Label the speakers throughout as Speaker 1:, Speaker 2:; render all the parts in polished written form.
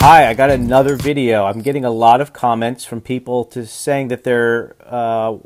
Speaker 1: Hi, I got another video. I'm getting a lot of comments from people saying that they're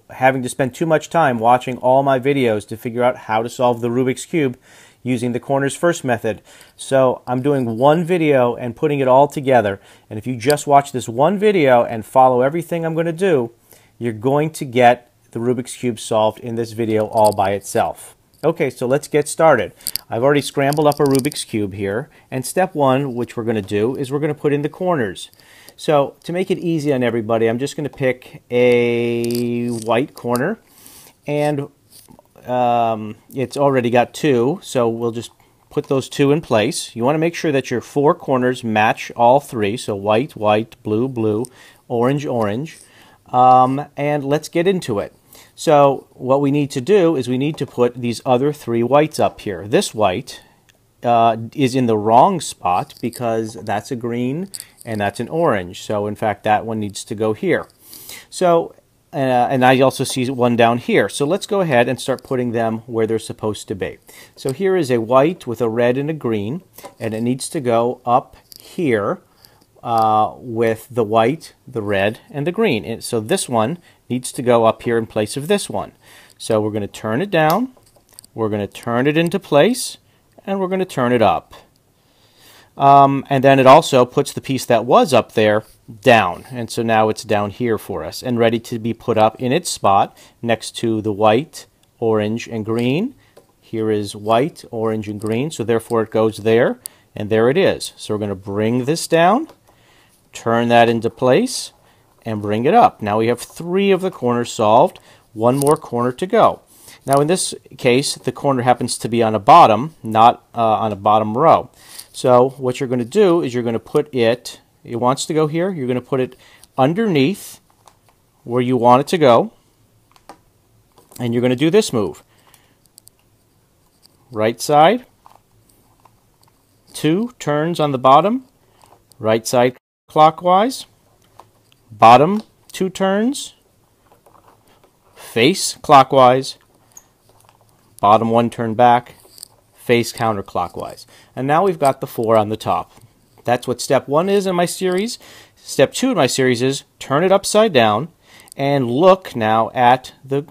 Speaker 1: having to spend too much time watching all my videos to figure out how to solve the Rubik's Cube using the corners first method. So I'm doing one video and putting it all together. And if you just watch this one video and follow everything I'm going to do, you're going to get the Rubik's Cube solved in this video all by itself. Okay, so let's get started. I've already scrambled up a Rubik's Cube here, and step one, which we're going to do, is we're going to put in the corners. So to make it easy on everybody, I'm just going to pick a white corner, and it's already got two, so we'll just put those two in place. You want to make sure that your four corners match all three, so white, white, blue, blue, orange, orange, and let's get into it. So what we need to do is we need to put these other three whites up here. This white is in the wrong spot because that's a green and that's an orange. So in fact that one needs to go here. So and I also see one down here. So let's go ahead and start putting them where they're supposed to be. So here is a white with a red and a green, and it needs to go up here with the white, the red, and the green. And so this one needs to go up here in place of this one. So we're going to turn it down, we're going to turn it into place, and we're going to turn it up. And then it also puts the piece that was up there down. And so now it's down here for us and ready to be put up in its spot next to the white, orange, and green. Here is white, orange, and green, so therefore it goes there, and there it is. So we're going to bring this down, turn that into place, and bring it up. Now we have three of the corners solved, one more corner to go. Now in this case, the corner happens to be on a bottom, not on a bottom row. So what you're going to do is you're going to put it, it wants to go here, you're going to put it underneath where you want it to go, and you're going to do this move. Right side, two turns on the bottom, right side clockwise, bottom two turns, face clockwise, bottom one turn back, face counterclockwise. And now we've got the four on the top. That's what step one is in my series. Step two in my series is turn it upside down and look now at the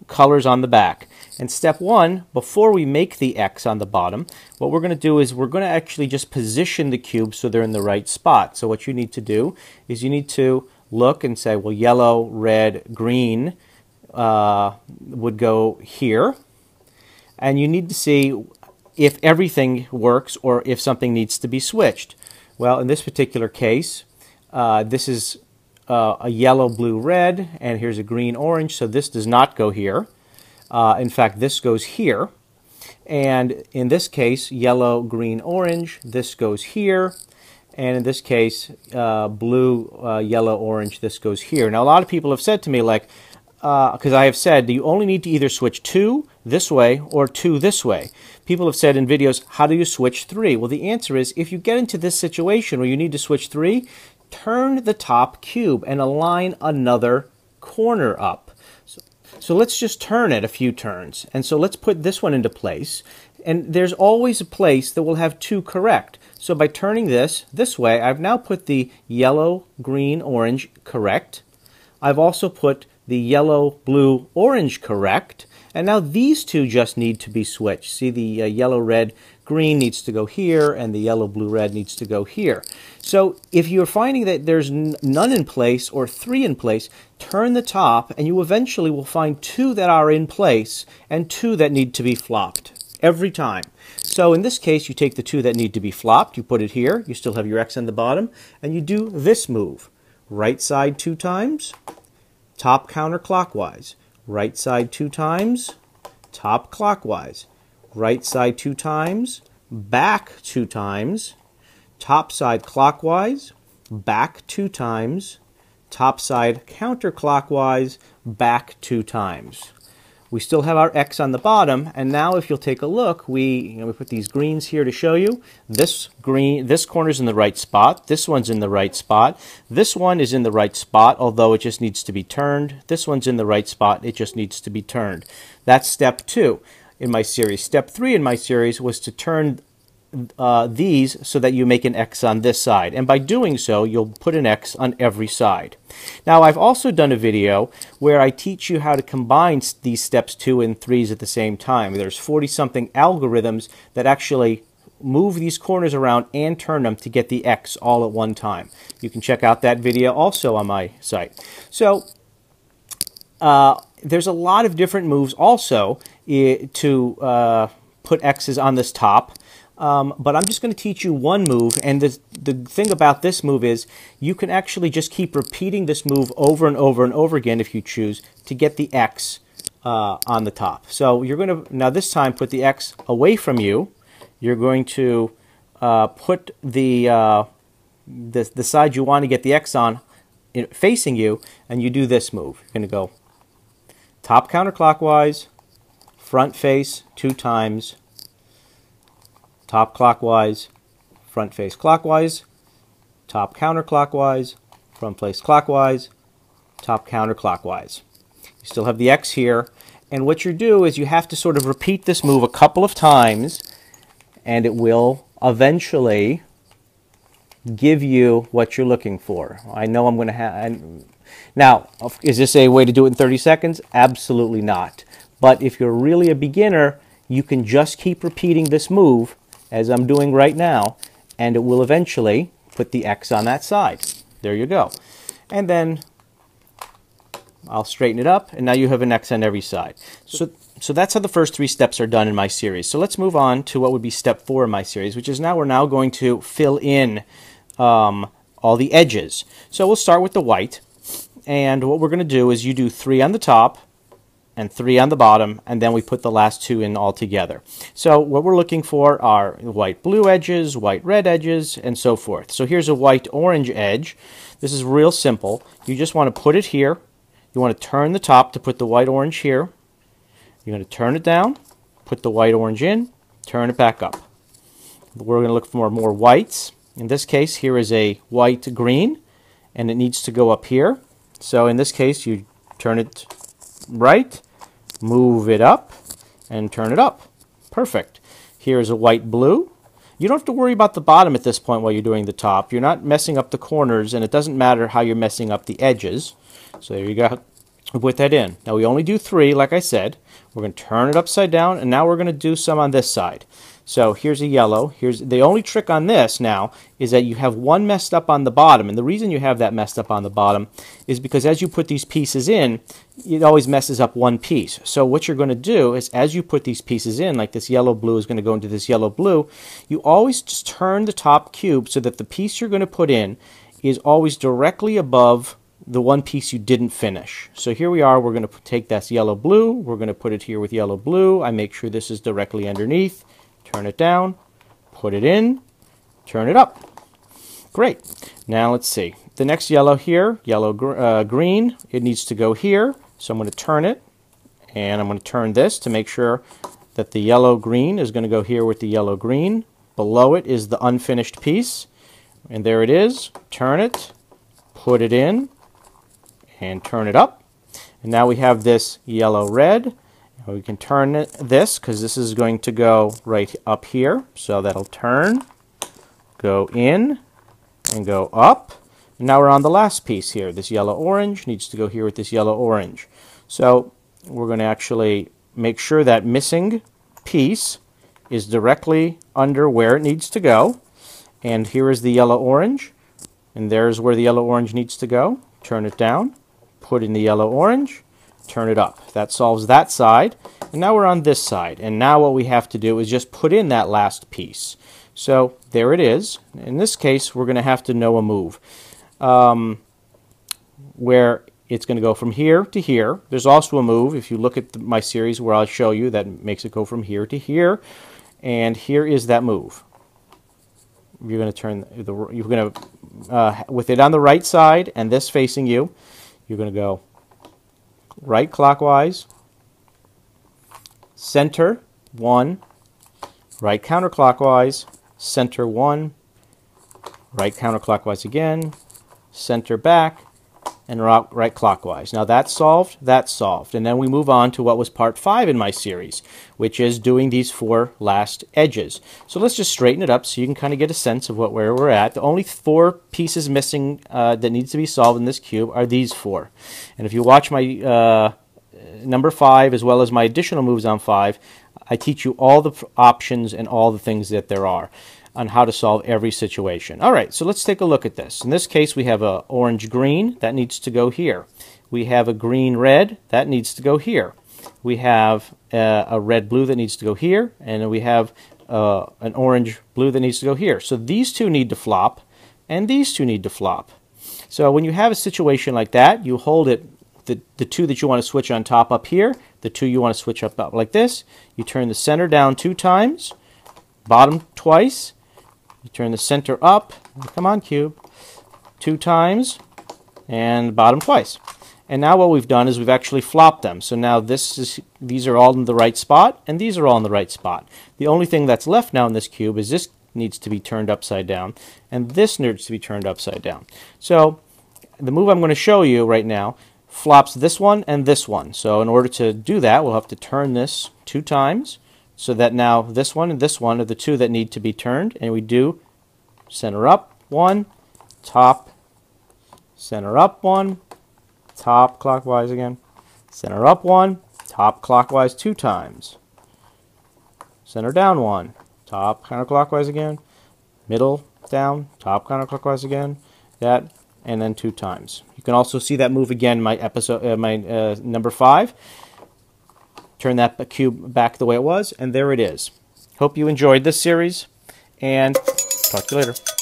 Speaker 1: colors on the back. And step one, before we make the X on the bottom, what we're going to do is we're going to actually just position the cube so they're in the right spot. So what you need to do is you need to look and say, well, yellow, red, green would go here. And you need to see if everything works or if something needs to be switched. Well, in this particular case, this is a yellow, blue, red, and here's a green, orange, so this does not go here. In fact, this goes here. And in this case, yellow, green, orange, this goes here. And in this case, blue, yellow, orange, this goes here. Now, a lot of people have said to me, like, because I have said, you only need to either switch two this way or two this way. People have said in videos, how do you switch three? Well, the answer is, if you get into this situation where you need to switch three, turn the top cube and align another corner up. So let's just turn it a few turns. And so let's put this one into place. And there's always a place that will have two correct. So by turning this way, I've now put the yellow, green, orange correct. I've also put the yellow, blue, orange correct. And now these two just need to be switched. See, the yellow, red, green needs to go here, and the yellow, blue, red needs to go here. So if you're finding that there's none in place or three in place, turn the top, and you eventually will find two that are in place and two that need to be flopped every time. So in this case, you take the two that need to be flopped, you put it here, you still have your X on the bottom, and you do this move. Right side two times, top counterclockwise. Right side two times, top clockwise. Right side two times, back two times, top side clockwise, back two times, top side counterclockwise, back two times. We still have our X on the bottom, and now if you'll take a look, we put these greens here to show you. This corner's in the right spot, this one's in the right spot, this one is in the right spot, although it just needs to be turned. This one's in the right spot, it just needs to be turned. That's step two in my series. Step three in my series was to turn these so that you make an X on this side. And by doing so, you'll put an X on every side. Now, I've also done a video where I teach you how to combine these steps 2 and 3s at the same time. There's 40-something algorithms that actually move these corners around and turn them to get the X all at one time. You can check out that video also on my site. So, there's a lot of different moves also to put X's on this top. But I'm just going to teach you one move, and the thing about this move is you can actually just keep repeating this move over and over and over again if you choose to get the X on the top. So you're going to, now this time, put the X away from you. You're going to put the side you want to get the X on facing you, and you do this move. You're going to go top counterclockwise, front face 2 times, top clockwise, front face clockwise, top counterclockwise, front face clockwise, top counterclockwise. You still have the X here, and what you do is you have to sort of repeat this move a couple of times, and it will eventually give you what you're looking for. I know I'm going to have... Now, is this a way to do it in 30 seconds? Absolutely not. But if you're really a beginner, you can just keep repeating this move, as I'm doing right now, and it will eventually put the X on that side. There you go. And then I'll straighten it up, and now you have an X on every side. So that's how the first 3 steps are done in my series. So let's move on to what would be step 4 in my series, which is we're now going to fill in all the edges. So we'll start with the white, and what we're going to do is you do 3 on the top and 3 on the bottom, and then we put the last 2 in all together. So what we're looking for are white-blue edges, white-red edges, and so forth. So here's a white-orange edge. This is real simple. You just want to put it here. You want to turn the top to put the white-orange here. You're going to turn it down, put the white-orange in, turn it back up. We're going to look for more whites. In this case, here is a white-green, and it needs to go up here. So in this case, you turn it right, move it up, and turn it up. Perfect. Here is a white-blue. You don't have to worry about the bottom at this point while you're doing the top. You're not messing up the corners, and it doesn't matter how you're messing up the edges. So there you go. Put that in. Now we only do 3, like I said. We're going to turn it upside down, and now we're going to do some on this side. So here's a yellow. Here's the only trick on this now is that you have one messed up on the bottom, and the reason you have that messed up on the bottom is because as you put these pieces in, it always messes up one piece. So what you're going to do is as you put these pieces in, like this yellow blue is going to go into this yellow blue, you always just turn the top cube so that the piece you're going to put in is always directly above the one piece you didn't finish. So here we are, we're going to take this yellow blue, we're going to put it here with yellow blue. I make sure this is directly underneath, turn it down, put it in, turn it up. Great. Now let's see. The next yellow here, yellow green, it needs to go here. So I'm going to turn it, and I'm going to turn this to make sure that the yellow green is going to go here with the yellow green. Below it is the unfinished piece, and there it is. Turn it, put it in, and turn it up. And now we have this yellow red. We can turn this because this is going to go right up here. So that'll turn, go in, and go up. And now we're on the last piece here. This yellow orange needs to go here with this yellow orange. So we're going to actually make sure that missing piece is directly under where it needs to go. And here is the yellow orange. And there's where the yellow orange needs to go. Turn it down, put in the yellow orange, turn it up. That solves that side. And now we're on this side. And now what we have to do is just put in that last piece. So there it is. In this case, we're going to have to know a move where it's going to go from here to here. There's also a move, if you look at my series where I'll show you, that makes it go from here to here. And here is that move. You're going to turn you're going to with it on the right side and this facing you, you're going to go right clockwise, center 1, right counterclockwise, center 1, right counterclockwise again, center back, and right clockwise. Now that's solved, and then we move on to what was part 5 in my series, which is doing these 4 last edges. So let's just straighten it up so you can kind of get a sense of where we're at. The only 4 pieces missing that needs to be solved in this cube are these 4. And if you watch my number 5 as well as my additional moves on 5, I teach you all the options and all the things that there are on how to solve every situation. All right, so let's take a look at this. In this case, we have a orange-green. That needs to go here. We have a green-red. That needs to go here. We have a red-blue that needs to go here. And then we have an orange-blue that needs to go here. So these 2 need to flop, and these 2 need to flop. So when you have a situation like that, you hold it, the 2 that you want to switch on top up here, the 2 you want to switch up like this. You turn the center down 2 times, bottom twice. You turn the center up, come on cube, 2 times, and bottom twice. And now what we've done is we've actually flopped them. So now these are all in the right spot, and these are all in the right spot. The only thing that's left now in this cube is this needs to be turned upside down, and this needs to be turned upside down. So the move I'm going to show you right now flops this one and this one. So in order to do that, we'll have to turn this 2 times, so that now this one and this one are the 2 that need to be turned, and we do center up 1, top, center up 1, top clockwise again, center up 1, top clockwise 2 times, center down 1, top counterclockwise again, middle down, top counterclockwise again, that, and then 2 times. You can also see that move again in my number 5. Turn that cube back the way it was, and there it is. Hope you enjoyed this series, and talk to you later.